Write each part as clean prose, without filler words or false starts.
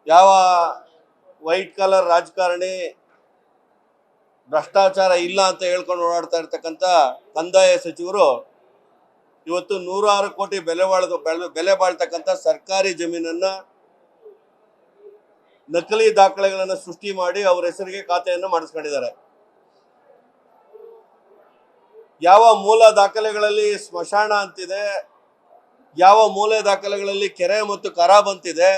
ಯಾವ white collar ರಾಜಕಾರಣಿ ಭ್ರಷ್ಟಾಚಾರ ಇಲ್ಲ ಅಂತ ಹೇಳ್ಕೊಂಡು ಓಡಾಡ್ತಾ ಇರ್ತಕ್ಕಂಥ ಕಂದಾಯ ಸಚಿವರು ಇವತ್ತು 106 ಕೋಟಿ ಬೆಲೆ ಬಾಳ್ತಕ್ಕಂಥ ಸರ್ಕಾರಿ ಜಮೀನನ್ನ ನಕಲಿ ದಾಖಲೆಗಳನ್ನು ಸೃಷ್ಟಿ ಮಾಡಿ ಅವರ ಹೆಸರಿಗೆ ಖಾತೆಯನ್ನು ಮಾಡಿಸ್ಕೊಂಡಿದ್ದಾರೆ. ಯಾವ ಮೂಲ ದಾಖಲೆಗಳಲ್ಲಿ ಸ್ಮಶಾನ ಅಂತಿದೆ, ಯಾವ ಮೂಲ ದಾಖಲೆಗಳಲ್ಲಿ ಕೆರೆ ಮತ್ತು ಖರಾಬ್ ಅಂತಿದೆ,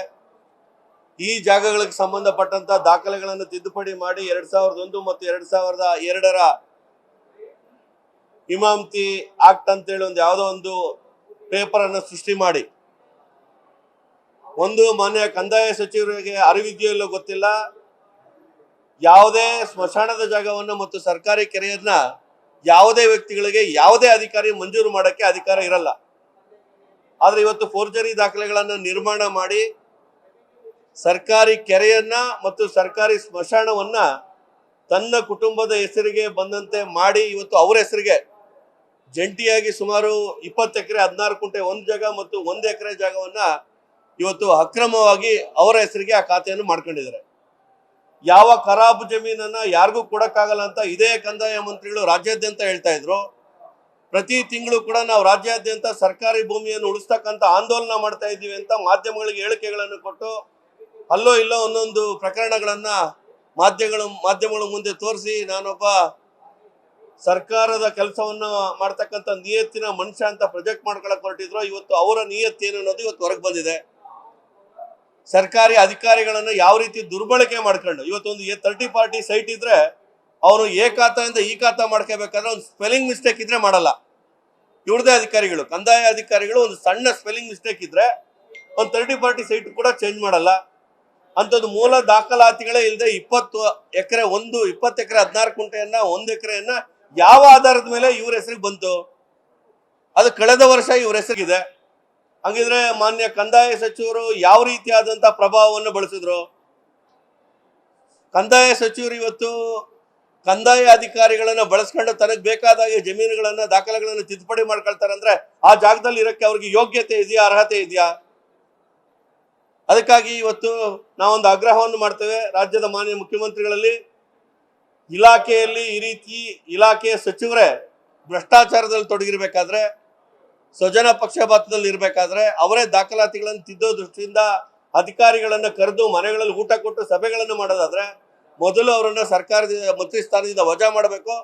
ಈ ಜಾಗಗಳಿಗೆ ಸಂಬಂಧಪಟ್ಟಂತ ದಾಖಲೆಗಳನ್ನು ತಿದ್ದುಪಡಿ ಮಾಡಿ 2001 ಮತ್ತು 2002ರ ಇಮಾಮ್ತಿ ಆಕ್ಟ್ ಅಂತೇಳಿ ಯಾವುದೋ ಒಂದು ಪೇಪರ್ ಅನ್ನು ಸೃಷ್ಟಿ ಮಾಡಿ ಮಾನ್ಯ ಕಂದಾಯ ಸಚಿವರಿಗೆ ಅರಿವಿದೆಯೋ ಇಲ್ಲೋ ಗೊತ್ತಿಲ್ಲ, ಯಾವುದೇ ಸ್ಮಶಾನದ ಜಾಗವನ್ನು ಮತ್ತು ಸರ್ಕಾರಿ ಕೆರೆಯನ್ನ ಯಾವುದೇ ವ್ಯಕ್ತಿಗಳಿಗೆ ಯಾವುದೇ ಅಧಿಕಾರಿ ಮಂಜೂರು ಮಾಡೋಕ್ಕೆ ಅಧಿಕಾರ ಇರಲ್ಲ. ಆದ್ರೆ ಇವತ್ತು ಫೋರ್ಜರಿ ದಾಖಲೆಗಳನ್ನು ನಿರ್ಮಾಣ ಮಾಡಿ ಸರ್ಕಾರಿ ಕೆರೆಯನ್ನ ಮತ್ತು ಸರ್ಕಾರಿ ಸ್ಮಶಾನವನ್ನ ತನ್ನ ಕುಟುಂಬದ ಹೆಸರಿಗೆ ಬಂದಂತೆ ಮಾಡಿ ಇವತ್ತು ಅವರ ಹೆಸರಿಗೆ ಜಂಟಿಯಾಗಿ ಸುಮಾರು 20 ಎಕರೆ 16 ಕುಂಟೆ ಒಂದು ಜಾಗ ಮತ್ತು 1 ಎಕರೆ ಜಾಗವನ್ನ ಇವತ್ತು ಅಕ್ರಮವಾಗಿ ಅವರ ಹೆಸರಿಗೆ ಆ ಖಾತೆಯನ್ನು ಮಾಡ್ಕೊಂಡಿದ್ದಾರೆ. ಯಾವ ಖರಾಬ್ ಜಮೀನನ್ನ ಯಾರಿಗೂ ಕೊಡಕ್ಕಾಗಲ್ಲ ಅಂತ ಇದೇ ಕಂದಾಯ ಮಂತ್ರಿಗಳು ರಾಜ್ಯಾದ್ಯಂತ ಹೇಳ್ತಾ ಇದ್ರು. ಪ್ರತಿ ತಿಂಗಳು ಕೂಡ ನಾವು ರಾಜ್ಯಾದ್ಯಂತ ಸರ್ಕಾರಿ ಭೂಮಿಯನ್ನು ಉಳಿಸ್ತಕ್ಕಂಥ ಆಂದೋಲನ ಮಾಡ್ತಾ ಇದ್ದೀವಿ ಅಂತ ಮಾಧ್ಯಮಗಳಿಗೆ ಹೇಳಿಕೆಗಳನ್ನು ಕೊಟ್ಟು ಅಲ್ಲೋ ಇಲ್ಲೋ ಒಂದೊಂದು ಪ್ರಕರಣಗಳನ್ನ ಮಾಧ್ಯಮಗಳ ಮುಂದೆ ತೋರಿಸಿ ನಾನೊಬ್ಬ ಸರ್ಕಾರದ ಕೆಲಸವನ್ನ ಮಾಡ್ತಕ್ಕಂಥ ನಿಯತ್ತಿನ ಮನುಷ್ಯ ಅಂತ ಪ್ರೊಜೆಕ್ಟ್ ಮಾಡ್ಕೊಳಕ್ ಹೊರಟಿದ್ರು. ಇವತ್ತು ಅವರ ನಿಯತ್ತೇನು ಅನ್ನೋದು ಇವತ್ತು ಹೊರಗೆ ಬಂದಿದೆ. ಸರ್ಕಾರಿ ಅಧಿಕಾರಿಗಳನ್ನ ಯಾವ ರೀತಿ ದುರ್ಬಳಕೆ ಮಾಡ್ಕೊಂಡು ಇವತ್ತೊಂದು 30 ಪಾರ್ಟಿ ಸೈಟ್ ಇದ್ರೆ ಅವರು ಎ ಖಾತೆಯಿಂದ ಈ ಖಾತೆ ಮಾಡ್ಕೋಬೇಕಾದ್ರೆ ಒಂದು ಸ್ಪೆಲ್ಲಿಂಗ್ ಮಿಸ್ಟೇಕ್ ಇದ್ರೆ ಮಾಡಲ್ಲ. ಇವ್ರದೇ ಅಧಿಕಾರಿಗಳು, ಕಂದಾಯ ಅಧಿಕಾರಿಗಳು ಒಂದು ಸಣ್ಣ ಸ್ಪೆಲ್ಲಿಂಗ್ ಮಿಸ್ಟೇಕ್ ಇದ್ರೆ ಒಂದು 30 ಪಾರ್ಟಿ ಸೈಟ್ ಕೂಡ ಚೇಂಜ್ ಮಾಡಲ್ಲ. ಅಂಥದ್ದು ಮೂಲ ದಾಖಲಾತಿಗಳೇ ಇಲ್ಲದೆ 20 ಎಕರೆ 16 ಕುಂಟೆಯನ್ನ 1 ಎಕರೆಯನ್ನ ಯಾವ ಆಧಾರದ ಮೇಲೆ ಇವ್ರ ಹೆಸರಿಗೆ ಬಂತು? ಅದು ಕಳೆದ ವರ್ಷ ಇವ್ರ ಹೆಸರಿಗಿದೆ. ಹಂಗಿದ್ರೆ ಮಾನ್ಯ ಕಂದಾಯ ಸಚಿವರು ಯಾವ ರೀತಿಯಾದಂತ ಪ್ರಭಾವವನ್ನು ಬಳಸಿದ್ರು? ಕಂದಾಯ ಸಚಿವರು ಇವತ್ತು ಕಂದಾಯ ಅಧಿಕಾರಿಗಳನ್ನ ಬಳಸ್ಕೊಂಡು ತನಗೆ ಬೇಕಾದಾಗೆ ಜಮೀನುಗಳನ್ನ ದಾಖಲೆಗಳನ್ನ ತಿದ್ದುಪಡಿ ಮಾಡ್ಕೊಳ್ತಾರೆ ಅಂದ್ರೆ ಆ ಜಾಗದಲ್ಲಿ ಇರಕ್ಕೆ ಅವ್ರಿಗೆ ಯೋಗ್ಯತೆ ಇದೆಯಾ, ಅರ್ಹತೆ ಇದೆಯಾ? ಅದಕ್ಕಾಗಿ ಇವತ್ತು ನಾವೊಂದು ಆಗ್ರಹವನ್ನು ಮಾಡ್ತೇವೆ. ರಾಜ್ಯದ ಮಾನ್ಯ ಮುಖ್ಯಮಂತ್ರಿಗಳಲ್ಲಿ ಇಲಾಖೆಯಲ್ಲಿ ಈ ರೀತಿ ಇಲಾಖೆಯ ಸಚಿವರೇ ಭ್ರಷ್ಟಾಚಾರದಲ್ಲಿ ತೊಡಗಿರ್ಬೇಕಾದ್ರೆ, ಸ್ವಜನ ಪಕ್ಷಪಾತದಲ್ಲಿ ಇರಬೇಕಾದ್ರೆ ಅವರೇ ದಾಖಲಾತಿಗಳನ್ನು ತಿದ್ದೋ ದೃಷ್ಟಿಯಿಂದ ಅಧಿಕಾರಿಗಳನ್ನ ಕರೆದು ಮನೆಗಳಲ್ಲಿ ಊಟ ಕೊಟ್ಟು ಸಭೆಗಳನ್ನು ಮಾಡೋದಾದ್ರೆ ಮೊದಲು ಅವರನ್ನ ಸರ್ಕಾರದ ಮಂತ್ರಿ ಸ್ಥಾನದಿಂದ ವಜಾ ಮಾಡಬೇಕು.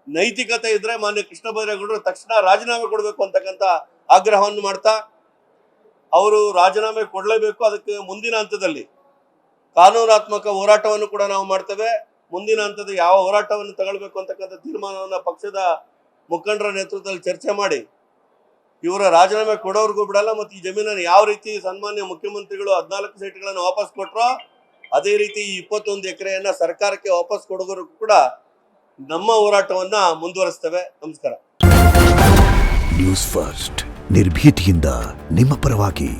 ನೈತಿಕತೆ ಇದ್ರೆ ಮಾನ್ಯ ಕೃಷ್ಣ ಬೈರೇಗೌಡರು ತಕ್ಷಣ ರಾಜೀನಾಮೆ ಕೊಡಬೇಕು ಅಂತಕ್ಕಂಥ ಆಗ್ರಹವನ್ನು ಮಾಡ್ತಾ ಅವರು ರಾಜೀನಾಮೆ ಕೊಡಲೇಬೇಕು. ಅದಕ್ಕೆ ಮುಂದಿನ ಹಂತದಲ್ಲಿ ಕಾನೂನಾತ್ಮಕ ಹೋರಾಟವನ್ನು ಕೂಡ ನಾವು ಮಾಡ್ತೇವೆ. ಮುಂದಿನ ಹಂತದ ಯಾವ ಹೋರಾಟವನ್ನು ತಗೊಳ್ಬೇಕು ಅಂತಕ್ಕಂಥ ತೀರ್ಮಾನವನ್ನು ಪಕ್ಷದ ಮುಖಂಡರ ನೇತೃತ್ವದಲ್ಲಿ ಚರ್ಚೆ ಮಾಡಿ ಇವರ ರಾಜೀನಾಮೆ ಕೊಡೋರ್ಗೂ ಬಿಡಲ್ಲ. ಮತ್ತು ಈ ಜಮೀನನ್ನು ಯಾವ ರೀತಿ ಸನ್ಮಾನ್ಯ ಮುಖ್ಯಮಂತ್ರಿಗಳು 14 ಸೈಟ್ಗಳನ್ನು ವಾಪಸ್ ಕೊಟ್ಟರೋ ಅದೇ ರೀತಿ 21 ಎಕರೆಯನ್ನ ಸರ್ಕಾರಕ್ಕೆ ವಾಪಸ್ ಕೊಡೋರ್ಗೂ ಕೂಡ ನಮ್ಮ ಹೋರಾಟವನ್ನ ಮುಂದುವರಿಸ್ತೇವೆ. ನಮಸ್ಕಾರ. ನ್ಯೂಸ್ ಫಸ್ಟ್ ನಿರ್ಭೀತಿಯಿಂದ ನಿಮ್ಮ ಪರವಾಗಿ.